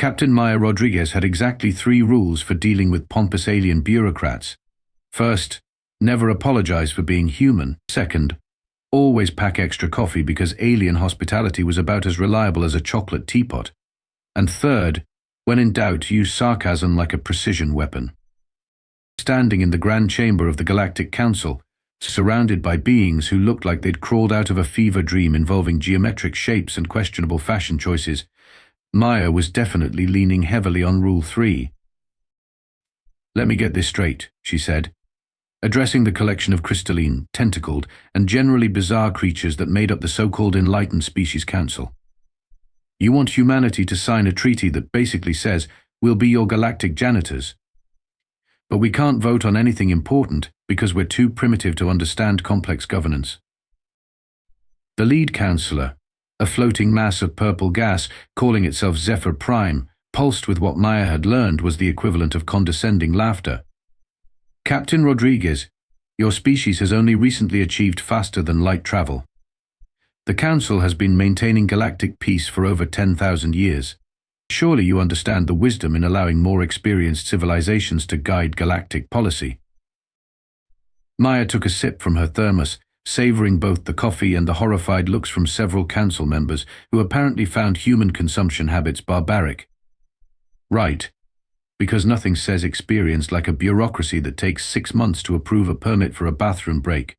Captain Maya Rodriguez had exactly 3 rules for dealing with pompous alien bureaucrats. First, never apologize for being human. Second, always pack extra coffee because alien hospitality was about as reliable as a chocolate teapot. And third, when in doubt, use sarcasm like a precision weapon. Standing in the grand chamber of the Galactic Council, surrounded by beings who looked like they'd crawled out of a fever dream involving geometric shapes and questionable fashion choices, Maya was definitely leaning heavily on Rule 3. "Let me get this straight," she said, addressing the collection of crystalline, tentacled, and generally bizarre creatures that made up the so-called Enlightened Species Council. "You want humanity to sign a treaty that basically says, we'll be your galactic janitors. But we can't vote on anything important because we're too primitive to understand complex governance." The lead counselor, a floating mass of purple gas calling itself Zephyr Prime, pulsed with what Maya had learned was the equivalent of condescending laughter. "Captain Rodriguez, your species has only recently achieved faster-than-light travel. The Council has been maintaining galactic peace for over 10,000 years. Surely you understand the wisdom in allowing more experienced civilizations to guide galactic policy." Maya took a sip from her thermos, savoring both the coffee and the horrified looks from several council members who apparently found human consumption habits barbaric. "Right, because nothing says experience like a bureaucracy that takes 6 months to approve a permit for a bathroom break."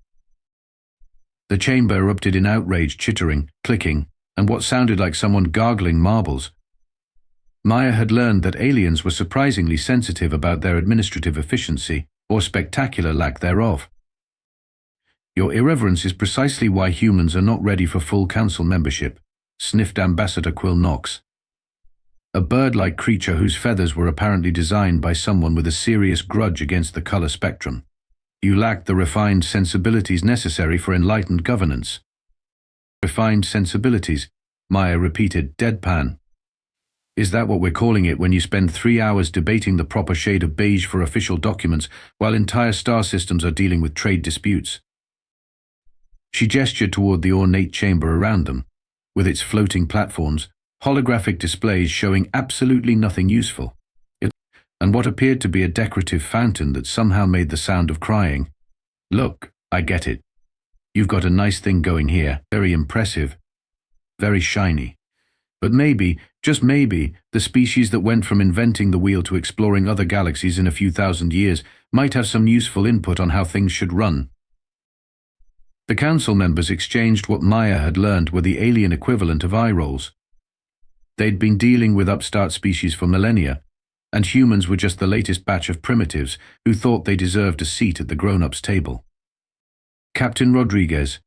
The chamber erupted in outraged chittering, clicking, and what sounded like someone gargling marbles. Maya had learned that aliens were surprisingly sensitive about their administrative efficiency, or spectacular lack thereof. "Your irreverence is precisely why humans are not ready for full council membership," sniffed Ambassador Quill Knox, a bird-like creature whose feathers were apparently designed by someone with a serious grudge against the color spectrum. "You lack the refined sensibilities necessary for enlightened governance." "Refined sensibilities," Maya repeated, deadpan. "Is that what we're calling it when you spend 3 hours debating the proper shade of beige for official documents while entire star systems are dealing with trade disputes?" She gestured toward the ornate chamber around them, with its floating platforms, holographic displays showing absolutely nothing useful, and what appeared to be a decorative fountain that somehow made the sound of crying. "Look, I get it. You've got a nice thing going here, very impressive, very shiny. But maybe, just maybe, the species that went from inventing the wheel to exploring other galaxies in a few thousand years might have some useful input on how things should run." The council members exchanged what Maya had learned were the alien equivalent of eye rolls. They'd been dealing with upstart species for millennia, and humans were just the latest batch of primitives who thought they deserved a seat at the grown-ups' table. "Captain Rodriguez."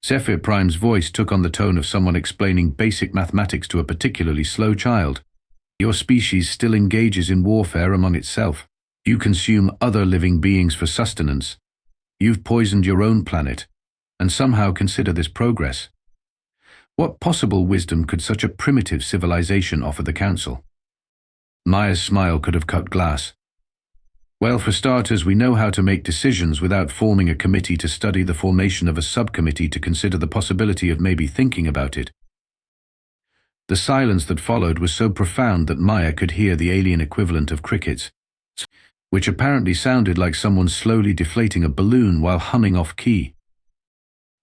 Zephyr Prime's voice took on the tone of someone explaining basic mathematics to a particularly slow child. "Your species still engages in warfare among itself. You consume other living beings for sustenance. You've poisoned your own planet, and somehow consider this progress. What possible wisdom could such a primitive civilization offer the Council?" Maya's smile could have cut glass. "Well, for starters, we know how to make decisions without forming a committee to study the formation of a subcommittee to consider the possibility of maybe thinking about it." The silence that followed was so profound that Maya could hear the alien equivalent of crickets, which apparently sounded like someone slowly deflating a balloon while humming off-key.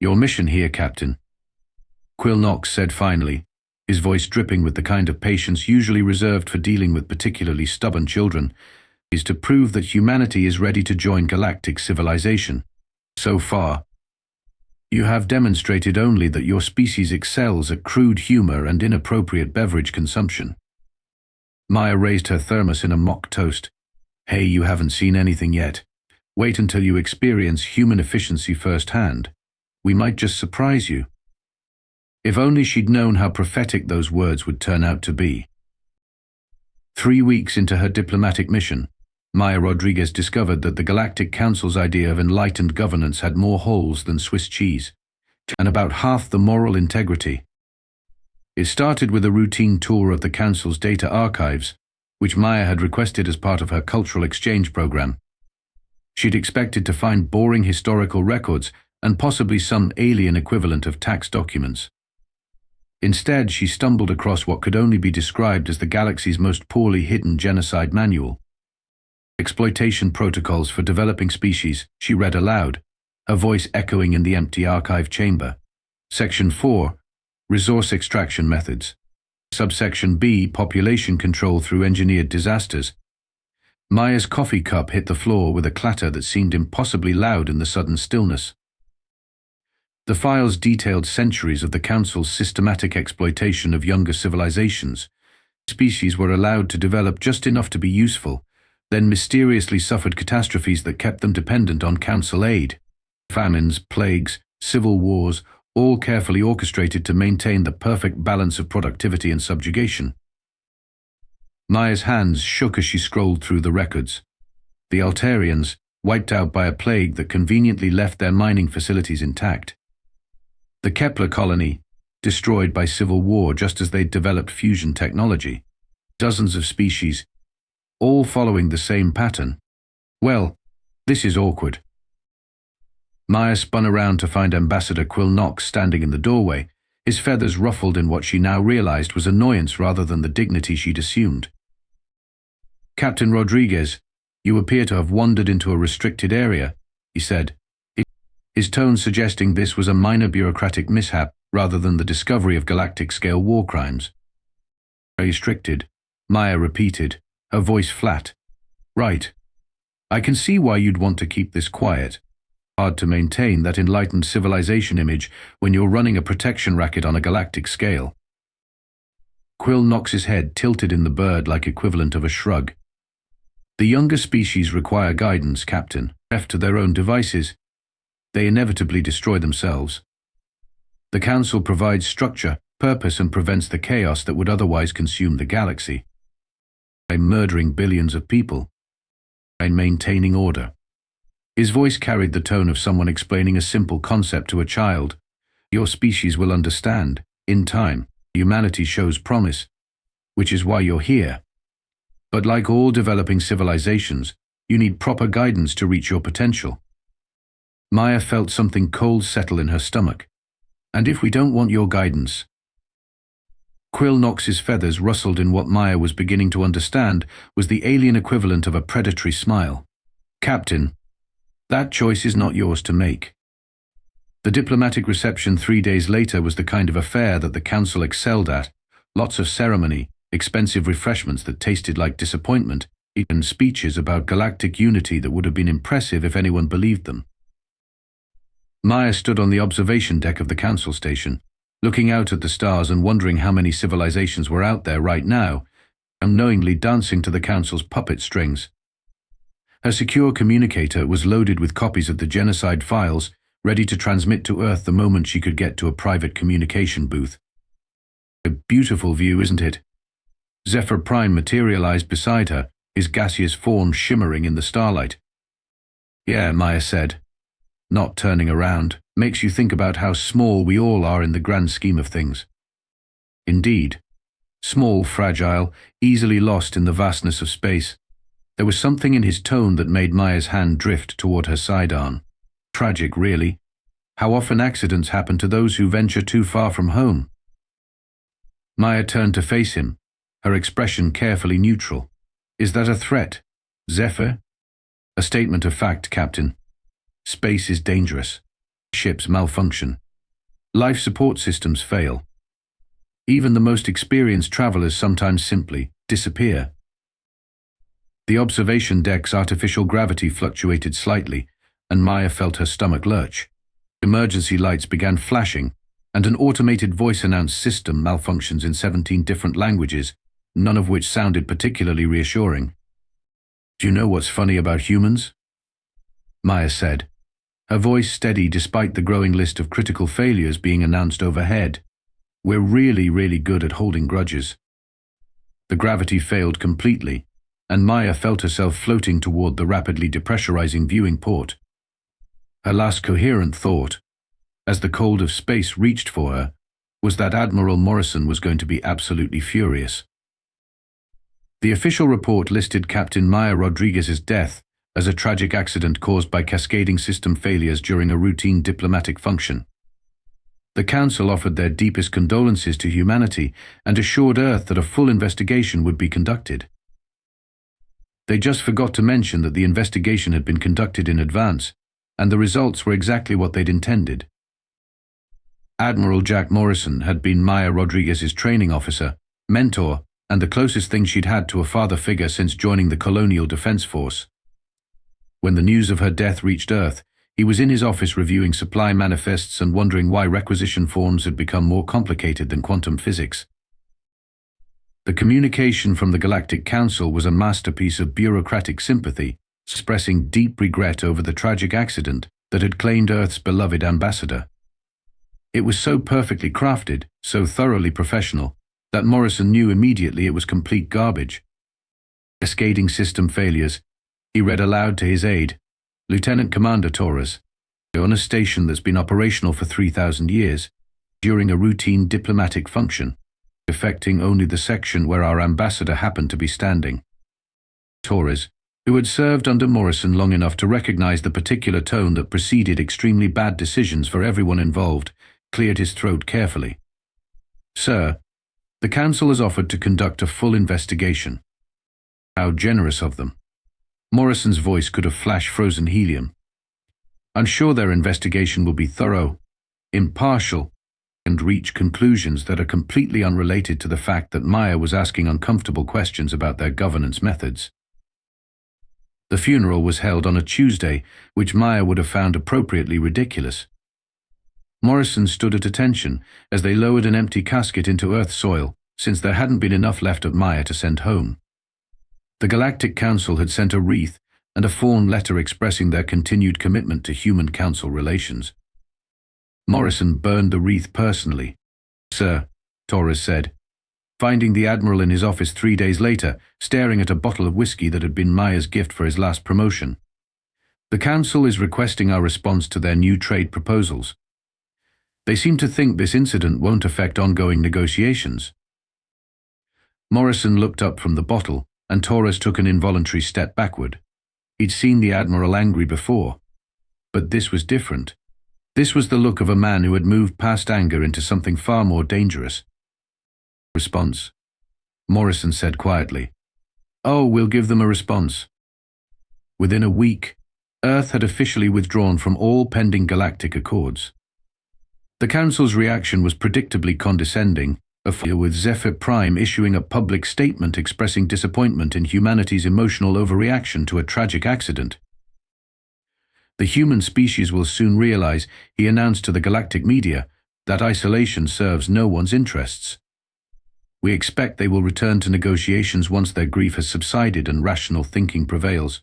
"Your mission here, Captain," Quill Knox said finally, his voice dripping with the kind of patience usually reserved for dealing with particularly stubborn children, "is to prove that humanity is ready to join galactic civilization. So far, you have demonstrated only that your species excels at crude humor and inappropriate beverage consumption." Maya raised her thermos in a mock toast. "Hey, you haven't seen anything yet. Wait until you experience human efficiency firsthand. We might just surprise you." If only she'd known how prophetic those words would turn out to be. 3 weeks into her diplomatic mission, Maya Rodriguez discovered that the Galactic Council's idea of enlightened governance had more holes than Swiss cheese, and about half the moral integrity. It started with a routine tour of the Council's data archives, which Maya had requested as part of her cultural exchange program. She'd expected to find boring historical records and possibly some alien equivalent of tax documents. Instead, she stumbled across what could only be described as the galaxy's most poorly hidden genocide manual. Exploitation protocols for developing species, she read aloud, her voice echoing in the empty archive chamber. Section 4, Resource Extraction Methods. Subsection B, Population Control through Engineered Disasters. Maya's coffee cup hit the floor with a clatter that seemed impossibly loud in the sudden stillness. The files detailed centuries of the Council's systematic exploitation of younger civilizations. Species were allowed to develop just enough to be useful, then mysteriously suffered catastrophes that kept them dependent on Council aid. Famines, plagues, civil wars, all carefully orchestrated to maintain the perfect balance of productivity and subjugation. Maya's hands shook as she scrolled through the records. The Altarians, wiped out by a plague that conveniently left their mining facilities intact. The Kepler colony, destroyed by civil war just as they'd developed fusion technology. Dozens of species, all following the same pattern. Well, this is awkward. Maya spun around to find Ambassador Quill Knox standing in the doorway, his feathers ruffled in what she now realized was annoyance rather than the dignity she'd assumed. "Captain Rodriguez, you appear to have wandered into a restricted area," he said, his tone suggesting this was a minor bureaucratic mishap rather than the discovery of galactic-scale war crimes. "Restricted," Maya repeated, her voice flat. "Right. I can see why you'd want to keep this quiet. Hard to maintain that enlightened civilization image when you're running a protection racket on a galactic scale." Quill Knox's head tilted in the bird-like equivalent of a shrug. "The younger species require guidance, Captain. Left to their own devices, they inevitably destroy themselves. The Council provides structure, purpose, and prevents the chaos that would otherwise consume the galaxy. By murdering billions of people, by maintaining order." His voice carried the tone of someone explaining a simple concept to a child. "Your species will understand. In time, humanity shows promise, which is why you're here. But like all developing civilizations, you need proper guidance to reach your potential." Maya felt something cold settle in her stomach. "And if we don't want your guidance?" Quill Knox's feathers rustled in what Maya was beginning to understand was the alien equivalent of a predatory smile. "Captain, that choice is not yours to make." The diplomatic reception 3 days later was the kind of affair that the Council excelled at. Lots of ceremony, expensive refreshments that tasted like disappointment, even speeches about galactic unity that would have been impressive if anyone believed them. Maya stood on the observation deck of the Council station, looking out at the stars and wondering how many civilizations were out there right now, unknowingly dancing to the Council's puppet strings. Her secure communicator was loaded with copies of the genocide files, ready to transmit to Earth the moment she could get to a private communication booth. A beautiful view, isn't it? Zephyr Prime materialized beside her, his gaseous form shimmering in the starlight. "Yeah," Maya said, not turning around. "Makes you think about how small we all are in the grand scheme of things." Indeed. Small, fragile, easily lost in the vastness of space. There was something in his tone that made Maya's hand drift toward her sidearm. Tragic, really. How often accidents happen to those who venture too far from home. Maya turned to face him, her expression carefully neutral. "Is that a threat, Zephyr?" "A statement of fact, Captain. Space is dangerous. Ships malfunction. Life support systems fail. Even the most experienced travelers sometimes simply disappear." The observation deck's artificial gravity fluctuated slightly, and Maya felt her stomach lurch. Emergency lights began flashing, and an automated voice announced system malfunctions in 17 different languages, none of which sounded particularly reassuring. "Do you know what's funny about humans?" Maya said, her voice steady despite the growing list of critical failures being announced overhead. "We're really, really good at holding grudges." The gravity failed completely, and Maya felt herself floating toward the rapidly depressurizing viewing port. Her last coherent thought, as the cold of space reached for her, was that Admiral Morrison was going to be absolutely furious. The official report listed Captain Maya Rodriguez's death as a tragic accident caused by cascading system failures during a routine diplomatic function. The Council offered their deepest condolences to humanity and assured Earth that a full investigation would be conducted. They just forgot to mention that the investigation had been conducted in advance, and the results were exactly what they'd intended. Admiral Jack Morrison had been Maya Rodriguez's training officer, mentor, and the closest thing she'd had to a father figure since joining the Colonial Defense Force. When the news of her death reached Earth, he was in his office reviewing supply manifests and wondering why requisition forms had become more complicated than quantum physics. The communication from the Galactic Council was a masterpiece of bureaucratic sympathy, expressing deep regret over the tragic accident that had claimed Earth's beloved ambassador. It was so perfectly crafted, so thoroughly professional, that Morrison knew immediately it was complete garbage. Cascading system failures, he read aloud to his aide, Lieutenant Commander Torres, on a station that's been operational for 3,000 years, during a routine diplomatic function, affecting only the section where our ambassador happened to be standing. Torres, who had served under Morrison long enough to recognize the particular tone that preceded extremely bad decisions for everyone involved, cleared his throat carefully. Sir, the Council has offered to conduct a full investigation. How generous of them. Morrison's voice could have flashed frozen helium. I'm sure their investigation will be thorough, impartial, and reach conclusions that are completely unrelated to the fact that Maya was asking uncomfortable questions about their governance methods. The funeral was held on a Tuesday, which Maya would have found appropriately ridiculous. Morrison stood at attention as they lowered an empty casket into Earth soil, since there hadn't been enough left of Maya to send home. The Galactic Council had sent a wreath and a fawn letter expressing their continued commitment to human-council relations. Morrison burned the wreath personally. Sir, Torres said, finding the Admiral in his office 3 days later, staring at a bottle of whiskey that had been Maya's gift for his last promotion. The Council is requesting our response to their new trade proposals. They seem to think this incident won't affect ongoing negotiations. Morrison looked up from the bottle, and Torres took an involuntary step backward. He'd seen the Admiral angry before. But this was different. This was the look of a man who had moved past anger into something far more dangerous. Response. Morrison said quietly. Oh, we'll give them a response. Within a week, Earth had officially withdrawn from all pending galactic accords. The Council's reaction was predictably condescending, with Zephyr Prime issuing a public statement expressing disappointment in humanity's emotional overreaction to a tragic accident. The human species will soon realize, he announced to the galactic media, that isolation serves no one's interests. We expect they will return to negotiations once their grief has subsided and rational thinking prevails.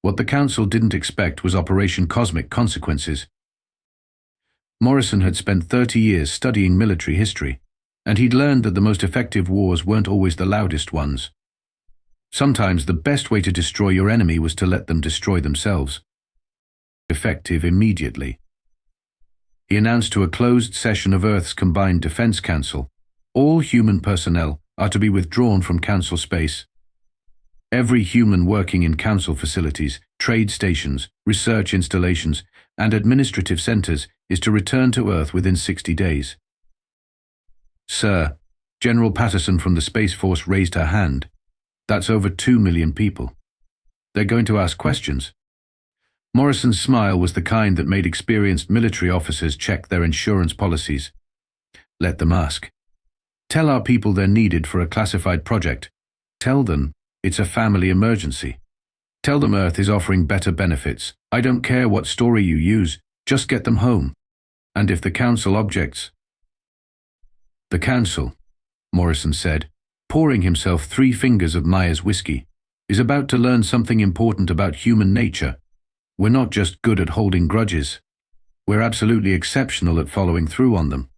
What the Council didn't expect was Operation Cosmic Consequences. Morrison had spent 30 years studying military history, and he'd learned that the most effective wars weren't always the loudest ones. Sometimes the best way to destroy your enemy was to let them destroy themselves. Effective immediately. He announced to a closed session of Earth's Combined Defense Council, all human personnel are to be withdrawn from Council space. Every human working in Council facilities, trade stations, research installations, and administrative centers is to return to Earth within 60 days. Sir, General Patterson from the Space Force raised her hand. That's over 2 million people. They're going to ask questions. Morrison's smile was the kind that made experienced military officers check their insurance policies. Let them ask. Tell our people they're needed for a classified project. Tell them it's a family emergency. Tell them Earth is offering better benefits. I don't care what story you use, just get them home. And if the Council objects... The Council, Morrison said, pouring himself 3 fingers of Maya's whiskey, is about to learn something important about human nature. We're not just good at holding grudges. We're absolutely exceptional at following through on them.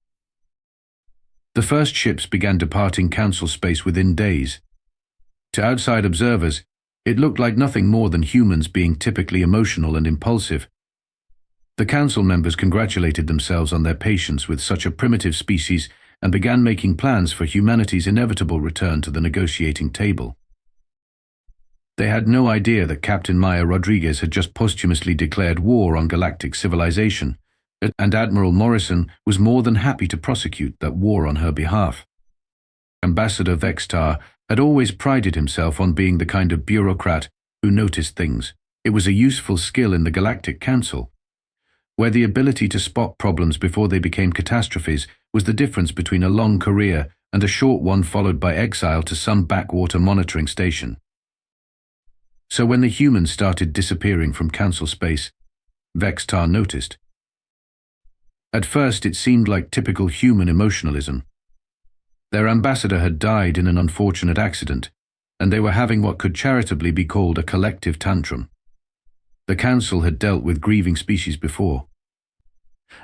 The first ships began departing Council space within days. To outside observers, it looked like nothing more than humans being typically emotional and impulsive. The Council members congratulated themselves on their patience with such a primitive species and began making plans for humanity's inevitable return to the negotiating table. They had no idea that Captain Maya Rodriguez had just posthumously declared war on galactic civilization, and Admiral Morrison was more than happy to prosecute that war on her behalf. Ambassador Vextar had always prided himself on being the kind of bureaucrat who noticed things. It was a useful skill in the Galactic Council, where the ability to spot problems before they became catastrophes was the difference between a long career and a short one followed by exile to some backwater monitoring station. So when the humans started disappearing from Council space, Vextar noticed. At first it seemed like typical human emotionalism. Their ambassador had died in an unfortunate accident, and they were having what could charitably be called a collective tantrum. The Council had dealt with grieving species before.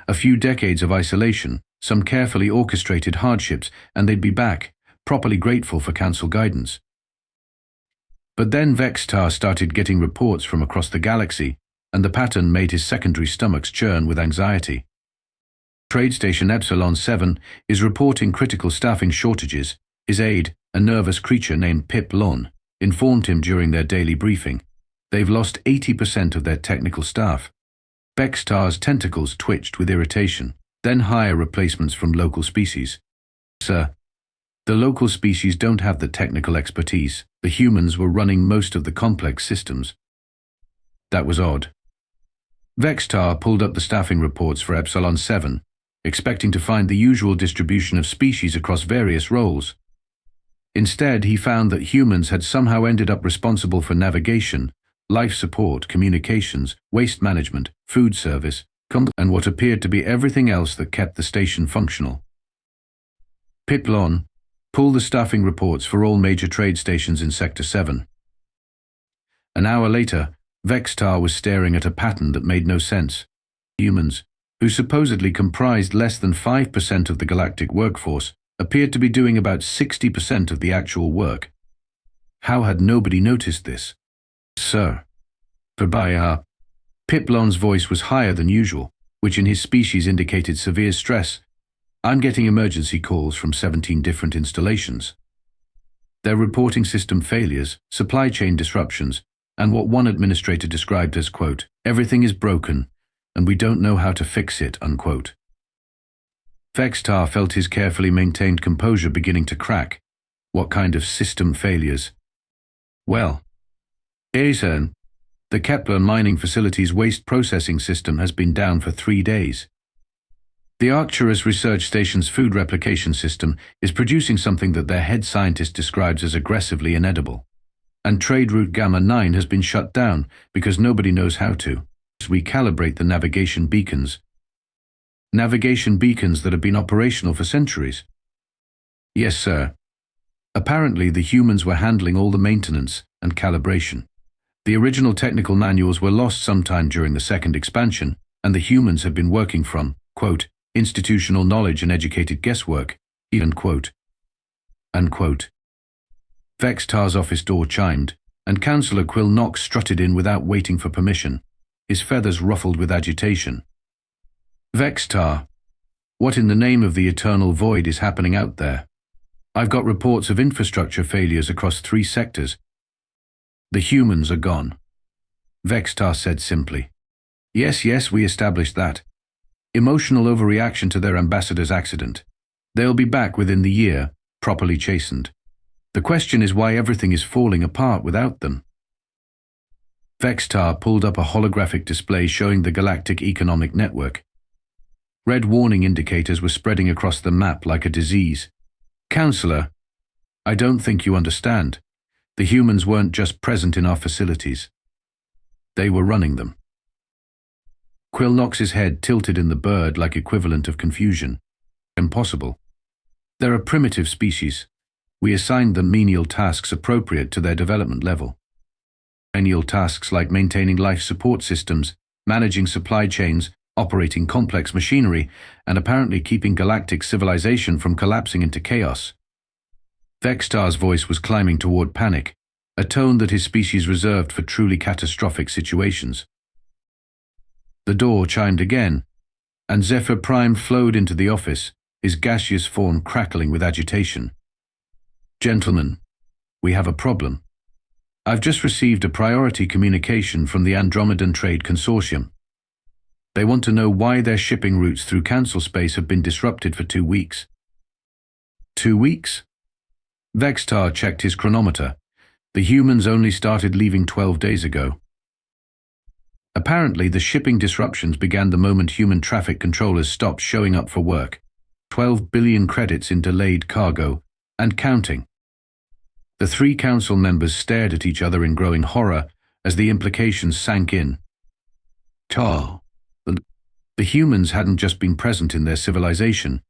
A few decades of isolation, some carefully orchestrated hardships, and they'd be back, properly grateful for Council guidance. But then Vextar started getting reports from across the galaxy, and the pattern made his secondary stomachs churn with anxiety. Trade Station Epsilon 7 is reporting critical staffing shortages. His aide, a nervous creature named Pip Lon, informed him during their daily briefing. They've lost 80% of their technical staff. Vextar's tentacles twitched with irritation. Then hire replacements from local species. Sir, the local species don't have the technical expertise. The humans were running most of the complex systems. That was odd. Vextar pulled up the staffing reports for Epsilon 7, expecting to find the usual distribution of species across various roles. Instead, he found that humans had somehow ended up responsible for navigation, life support, communications, waste management, food service, and what appeared to be everything else that kept the station functional. Pip Lon, pull the staffing reports for all major trade stations in Sector 7. An hour later, Vextar was staring at a pattern that made no sense. Humans, who supposedly comprised less than 5% of the galactic workforce, appeared to be doing about 60% of the actual work. How had nobody noticed this? Sir. Pip Lon's voice was higher than usual, which in his species indicated severe stress. I'm getting emergency calls from 17 different installations. They're reporting system failures, supply chain disruptions, and what one administrator described as, quote, everything is broken, and we don't know how to fix it, unquote. Vextar felt his carefully maintained composure beginning to crack. What kind of system failures? Well, Azen, the Kepler mining facility's waste processing system has been down for 3 days. The Arcturus research station's food replication system is producing something that their head scientist describes as aggressively inedible. And trade route Gamma 9 has been shut down because nobody knows how to recalibrate the navigation beacons. Navigation beacons that have been operational for centuries. Yes, sir. Apparently the humans were handling all the maintenance and calibration. The original technical manuals were lost sometime during the second expansion, and the humans have been working from, quote, institutional knowledge and educated guesswork, end quote. Unquote. Vextar's office door chimed, and Councillor Quill Knox strutted in without waiting for permission, his feathers ruffled with agitation. Vextar, what in the name of the eternal void is happening out there? I've got reports of infrastructure failures across 3 sectors. The humans are gone. Vextar said simply. Yes, we established that. Emotional overreaction to their ambassador's accident. They'll be back within the year, properly chastened. The question is why everything is falling apart without them. Vextar pulled up a holographic display showing the Galactic Economic Network. Red warning indicators were spreading across the map like a disease. Counselor, I don't think you understand. The humans weren't just present in our facilities. They were running them. Quill Knox's head tilted in the bird-like equivalent of confusion. Impossible. They're a primitive species. We assigned them menial tasks appropriate to their development level. Menial tasks like maintaining life support systems, managing supply chains, operating complex machinery, and apparently keeping galactic civilization from collapsing into chaos. Vextar's voice was climbing toward panic, a tone that his species reserved for truly catastrophic situations. The door chimed again, and Zephyr Prime flowed into the office, his gaseous form crackling with agitation. Gentlemen, we have a problem. I've just received a priority communication from the Andromedan Trade Consortium. They want to know why their shipping routes through Council space have been disrupted for 2 weeks. 2 weeks? Vextar checked his chronometer. The humans only started leaving 12 days ago. Apparently, the shipping disruptions began the moment human traffic controllers stopped showing up for work. 12 billion credits in delayed cargo, and counting. The 3 council members stared at each other in growing horror as the implications sank in. The humans hadn't just been present in their civilization,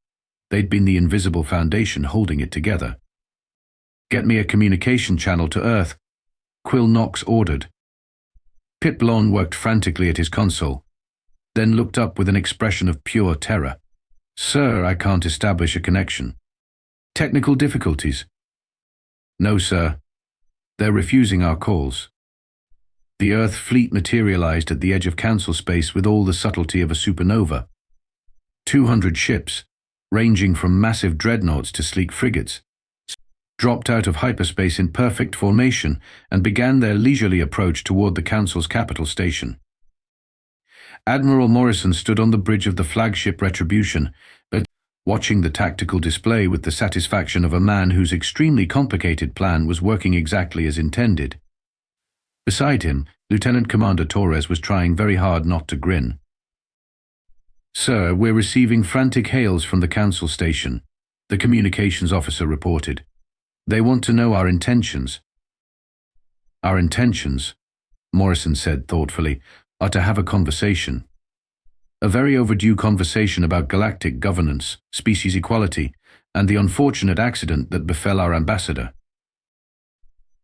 they'd been the invisible foundation holding it together. "Get me a communication channel to Earth," Quill Knox ordered. Pitlon worked frantically at his console, then looked up with an expression of pure terror. "Sir, I can't establish a connection." "Technical difficulties?" "No, sir. They're refusing our calls." The Earth fleet materialized at the edge of Council space with all the subtlety of a supernova. 200 ships, ranging from massive dreadnoughts to sleek frigates, dropped out of hyperspace in perfect formation and began their leisurely approach toward the Council's capital station. Admiral Morrison stood on the bridge of the flagship Retribution, watching the tactical display with the satisfaction of a man whose extremely complicated plan was working exactly as intended. Beside him, Lieutenant Commander Torres was trying very hard not to grin. "Sir, we're receiving frantic hails from the Council station," the communications officer reported. "They want to know our intentions." "Our intentions," Morrison said thoughtfully, "are to have a conversation. A very overdue conversation about galactic governance, species equality, and the unfortunate accident that befell our ambassador."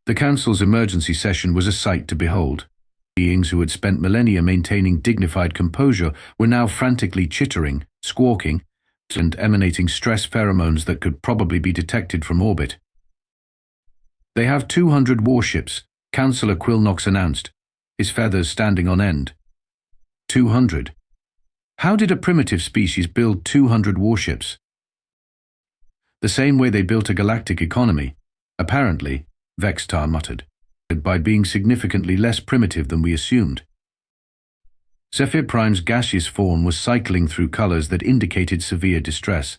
The Council's emergency session was a sight to behold. Beings who had spent millennia maintaining dignified composure were now frantically chittering, squawking, and emanating stress pheromones that could probably be detected from orbit. "They have 200 warships," Councillor Quill Knox announced, his feathers standing on end. 200. How did a primitive species build 200 warships? "The same way they built a galactic economy, apparently," Vextar muttered, "by being significantly less primitive than we assumed." Zephyr Prime's gaseous form was cycling through colors that indicated severe distress.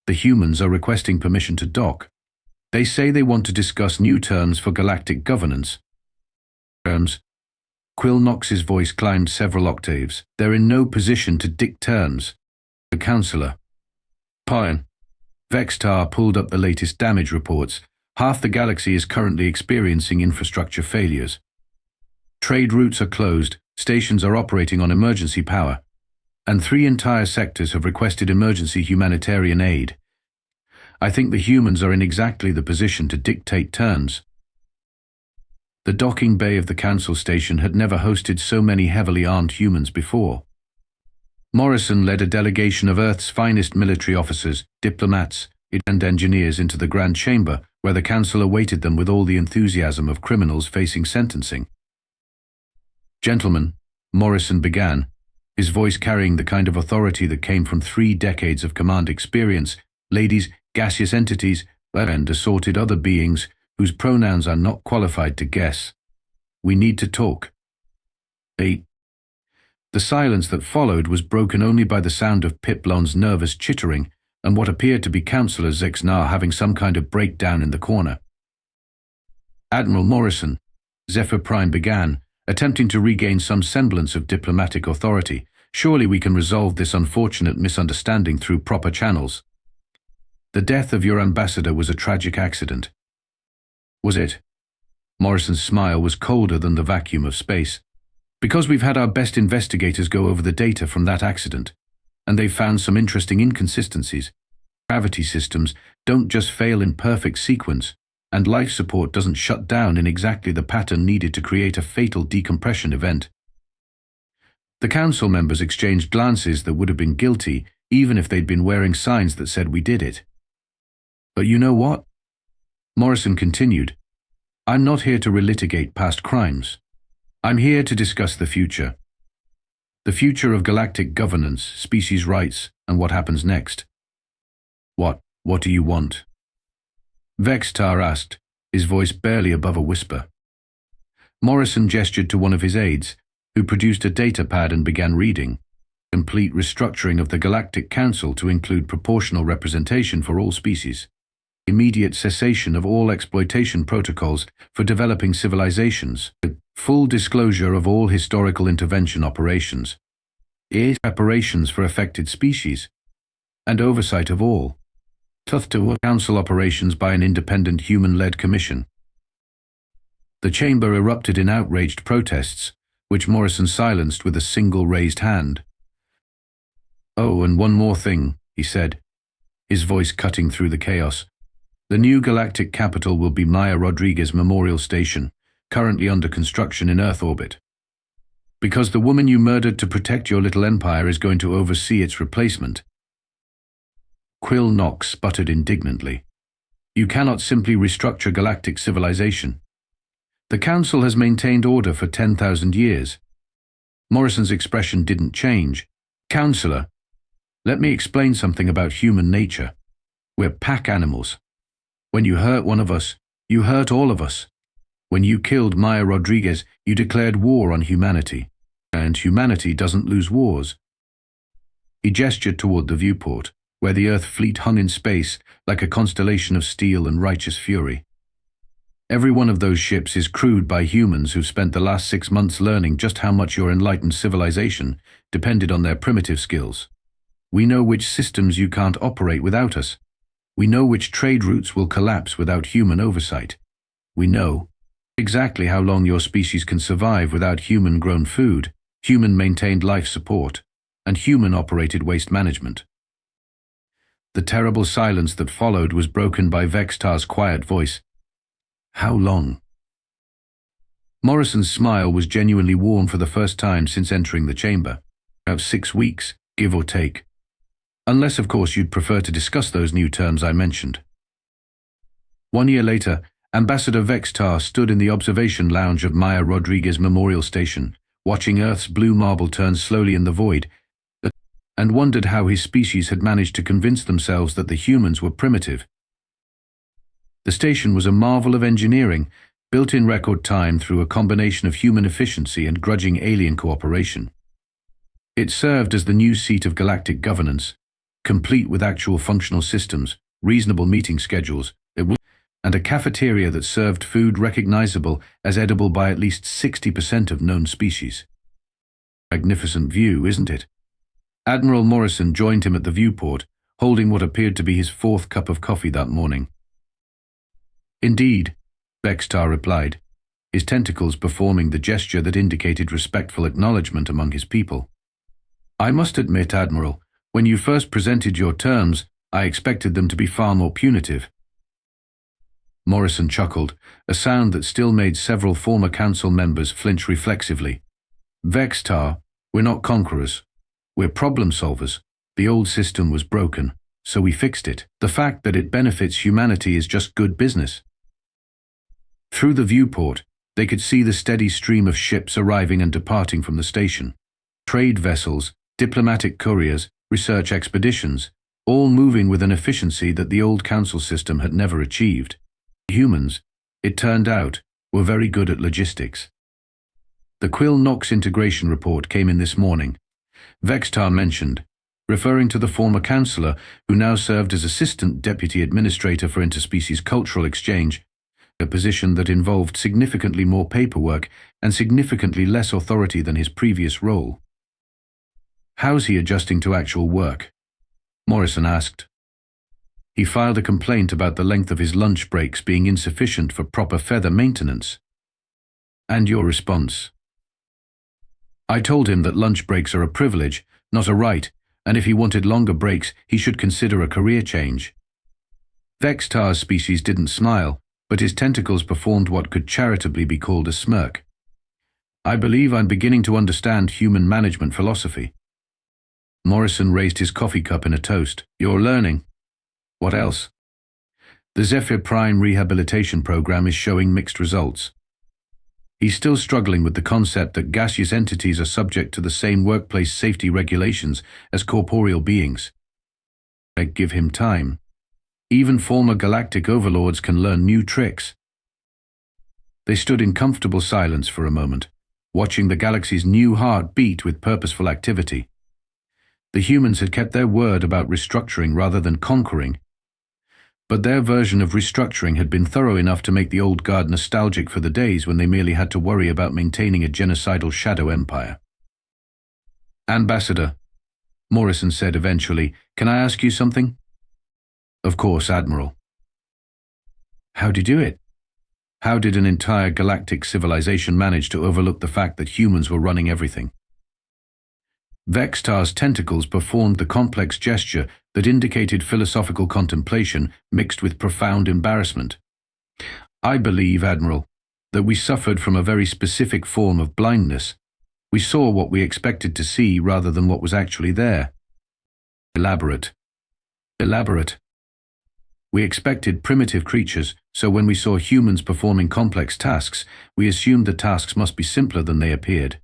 "The humans are requesting permission to dock. They say they want to discuss new terms for galactic governance." "Terms?" Quill Knox's voice climbed several octaves. "They're in no position to dictate terms." The Councillor. "Pine." Vextar pulled up the latest damage reports. "Half the galaxy is currently experiencing infrastructure failures. Trade routes are closed, stations are operating on emergency power, and 3 entire sectors have requested emergency humanitarian aid. I think the humans are in exactly the position to dictate terms." The docking bay of the Council station had never hosted so many heavily armed humans before. Morrison led a delegation of Earth's finest military officers, diplomats, and engineers into the Grand Chamber, where the Council awaited them with all the enthusiasm of criminals facing sentencing. "Gentlemen," Morrison began, his voice carrying the kind of authority that came from 3 decades of command experience, "ladies, gaseous entities, and assorted other beings whose pronouns are not qualified to guess. We need to talk." The silence that followed was broken only by the sound of Pitlon's nervous chittering and what appeared to be Councillor Zexnar having some kind of breakdown in the corner. "Admiral Morrison," Zephyr Prime began, attempting to regain some semblance of diplomatic authority, "surely we can resolve this unfortunate misunderstanding through proper channels. The death of your ambassador was a tragic accident." "Was it?" Morrison's smile was colder than the vacuum of space. "Because we've had our best investigators go over the data from that accident, and they've found some interesting inconsistencies. Gravity systems don't just fail in perfect sequence, and life support doesn't shut down in exactly the pattern needed to create a fatal decompression event." The Council members exchanged glances that would have been guilty even if they'd been wearing signs that said "we did it." "But you know what?" Morrison continued. "I'm not here to relitigate past crimes. I'm here to discuss the future. The future of galactic governance, species rights, and what happens next." What do you want?" Vextar asked, his voice barely above a whisper. Morrison gestured to one of his aides, who produced a datapad and began reading. Complete restructuring of the Galactic Council to include proportional representation for all species. Immediate cessation of all exploitation protocols for developing civilizations. Full disclosure of all historical intervention operations. Preparations for affected species. And oversight of all. Council operations by an independent human-led commission. The chamber erupted in outraged protests, which Morrison silenced with a single raised hand. "Oh, and one more thing," he said, his voice cutting through the chaos. "The new galactic capital will be Maya Rodriguez Memorial Station, currently under construction in Earth orbit. Because the woman you murdered to protect your little empire is going to oversee its replacement." Quill Knox sputtered indignantly. "You cannot simply restructure galactic civilization. The Council has maintained order for 10,000 years. Morrison's expression didn't change. "Counselor, let me explain something about human nature. We're pack animals. When you hurt one of us, you hurt all of us. When you killed Maya Rodriguez, you declared war on humanity. And humanity doesn't lose wars." He gestured toward the viewport, where the Earth fleet hung in space like a constellation of steel and righteous fury. Every one of those ships is crewed by humans who've spent the last 6 months learning just how much your enlightened civilization depended on their primitive skills. We know which systems you can't operate without us. We know which trade routes will collapse without human oversight. We know exactly how long your species can survive without human-grown food, human-maintained life support, and human-operated waste management. The terrible silence that followed was broken by Vextar's quiet voice. "How long?" Morrison's smile was genuinely warm for the first time since entering the chamber. "About 6 weeks, give or take. Unless, of course, you'd prefer to discuss those new terms I mentioned." 1 year later, Ambassador Vextar stood in the observation lounge of Maya Rodriguez Memorial Station, watching Earth's blue marble turn slowly in the void, and wondered how his species had managed to convince themselves that the humans were primitive. The station was a marvel of engineering, built in record time through a combination of human efficiency and grudging alien cooperation. It served as the new seat of galactic governance, complete with actual functional systems, reasonable meeting schedules, and a cafeteria that served food recognizable as edible by at least 60% of known species. Magnificent view, isn't it? Admiral Morrison joined him at the viewport, holding what appeared to be his 4th cup of coffee that morning. "Indeed," Vextar replied, his tentacles performing the gesture that indicated respectful acknowledgement among his people. "I must admit, Admiral, when you first presented your terms, I expected them to be far more punitive." Morrison chuckled, a sound that still made several former council members flinch reflexively. "Vextar, we're not conquerors. We're problem solvers. The old system was broken, so we fixed it. The fact that it benefits humanity is just good business." Through the viewport, they could see the steady stream of ships arriving and departing from the station. Trade vessels, diplomatic couriers, research expeditions, all moving with an efficiency that the old council system had never achieved. Humans, it turned out, were very good at logistics. The Quill Knox integration report came in this morning. Vextar mentioned, referring to the former councillor who now served as Assistant Deputy Administrator for Interspecies Cultural Exchange, a position that involved significantly more paperwork and significantly less authority than his previous role. "How's he adjusting to actual work?" Morrison asked. He filed a complaint about the length of his lunch breaks being insufficient for proper feather maintenance. "And your response?" "I told him that lunch breaks are a privilege, not a right, and if he wanted longer breaks, he should consider a career change." Vextar's species didn't smile, but his tentacles performed what could charitably be called a smirk. "I believe I'm beginning to understand human management philosophy." Morrison raised his coffee cup in a toast. "You're learning." "What else?" "The Zephyr Prime rehabilitation program is showing mixed results." He's still struggling with the concept that gaseous entities are subject to the same workplace safety regulations as corporeal beings. Give him time. Even former galactic overlords can learn new tricks. They stood in comfortable silence for a moment, watching the galaxy's new heart beat with purposeful activity. The humans had kept their word about restructuring rather than conquering, but their version of restructuring had been thorough enough to make the old guard nostalgic for the days when they merely had to worry about maintaining a genocidal shadow empire. "Ambassador," Morrison said eventually, "can I ask you something?" "Of course, Admiral." "How did you do it? How did an entire galactic civilization manage to overlook the fact that humans were running everything?" Vextar's tentacles performed the complex gesture that indicated philosophical contemplation mixed with profound embarrassment. "I believe, Admiral, that we suffered from a very specific form of blindness. We saw what we expected to see rather than what was actually there." Elaborate. Elaborate. "We expected primitive creatures, so when we saw humans performing complex tasks, we assumed the tasks must be simpler than they appeared.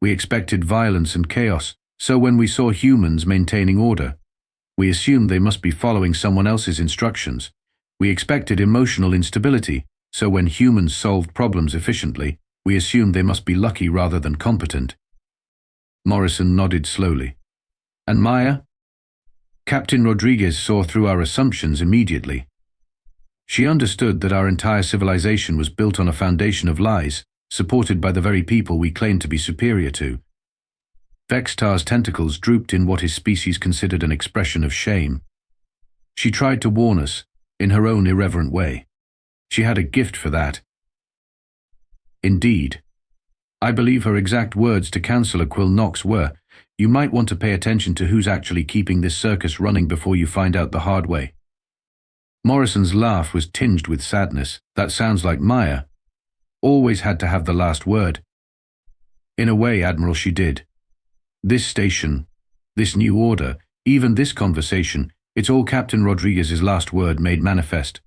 We expected violence and chaos, so when we saw humans maintaining order, we assumed they must be following someone else's instructions. We expected emotional instability, so when humans solved problems efficiently, we assumed they must be lucky rather than competent." Morrison nodded slowly. "And Maya?" "Captain Rodriguez saw through our assumptions immediately. She understood that our entire civilization was built on a foundation of lies, supported by the very people we claimed to be superior to." Vextar's tentacles drooped in what his species considered an expression of shame. "She tried to warn us, in her own irreverent way. She had a gift for that." "Indeed. I believe her exact words to Councillor Quill Knox were, 'You might want to pay attention to who's actually keeping this circus running before you find out the hard way.'" Morrison's laugh was tinged with sadness. "That sounds like Maya. Always had to have the last word." "In a way, Admiral, she did. This station, this new order, even this conversation, it's all Captain Rodriguez's last word made manifest."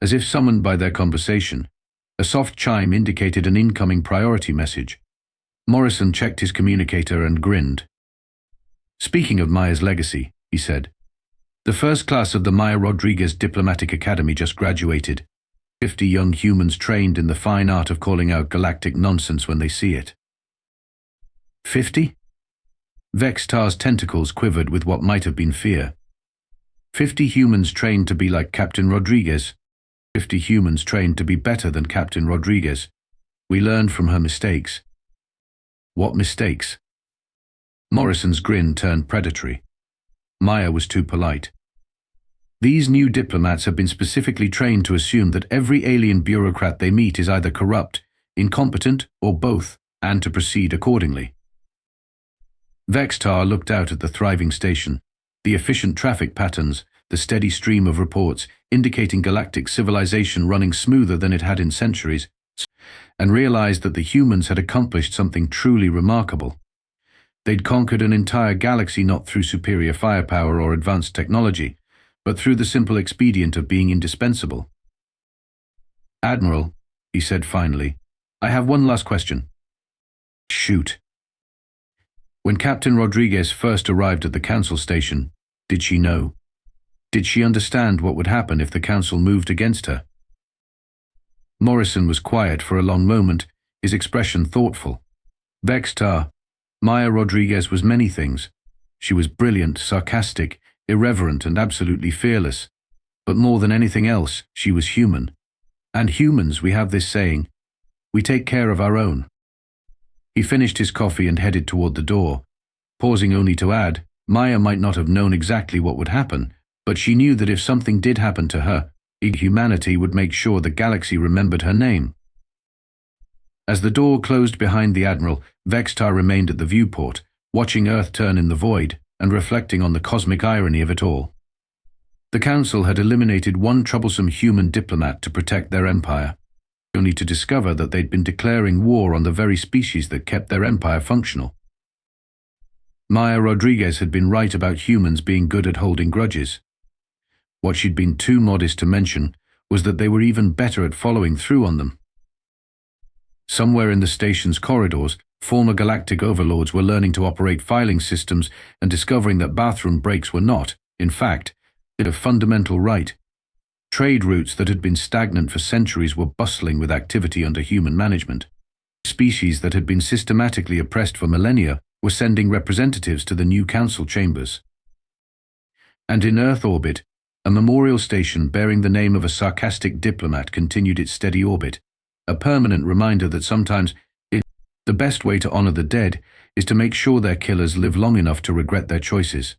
As if summoned by their conversation, a soft chime indicated an incoming priority message. Morrison checked his communicator and grinned. "Speaking of Maya's legacy," he said, "the first class of the Maya Rodriguez Diplomatic Academy just graduated. 50 young humans trained in the fine art of calling out galactic nonsense when they see it." 50? Vextar's tentacles quivered with what might have been fear. 50 humans trained to be like Captain Rodriguez. 50 humans trained to be better than Captain Rodriguez. We learned from her mistakes. What mistakes? Morrison's grin turned predatory. Maya was too polite. These new diplomats have been specifically trained to assume that every alien bureaucrat they meet is either corrupt, incompetent, or both, and to proceed accordingly. Vextar looked out at the thriving station, the efficient traffic patterns, the steady stream of reports indicating galactic civilization running smoother than it had in centuries, and realized that the humans had accomplished something truly remarkable. They'd conquered an entire galaxy not through superior firepower or advanced technology, but through the simple expedient of being indispensable. "Admiral," he said finally, "I have one last question." "Shoot." "When Captain Rodriguez first arrived at the Council station, did she know? Did she understand what would happen if the Council moved against her?" Morrison was quiet for a long moment, his expression thoughtful. "Vextar, Maya Rodriguez was many things. She was brilliant, sarcastic, irreverent, and absolutely fearless. But more than anything else, she was human. And humans, we have this saying, we take care of our own." He finished his coffee and headed toward the door, pausing only to add, Maya might not have known exactly what would happen, but she knew that if something did happen to her, humanity would make sure the galaxy remembered her name. As the door closed behind the Admiral, Vextar remained at the viewport, watching Earth turn in the void and reflecting on the cosmic irony of it all. The Council had eliminated one troublesome human diplomat to protect their empire, only to discover that they'd been declaring war on the very species that kept their empire functional. Maya Rodriguez had been right about humans being good at holding grudges. What she'd been too modest to mention was that they were even better at following through on them. Somewhere in the station's corridors, former galactic overlords were learning to operate filing systems and discovering that bathroom breaks were not, in fact, a fundamental right. Trade routes that had been stagnant for centuries were bustling with activity under human management. Species that had been systematically oppressed for millennia were sending representatives to the new council chambers. And in Earth orbit, a memorial station bearing the name of a sarcastic diplomat continued its steady orbit, a permanent reminder that sometimes the best way to honor the dead is to make sure their killers live long enough to regret their choices.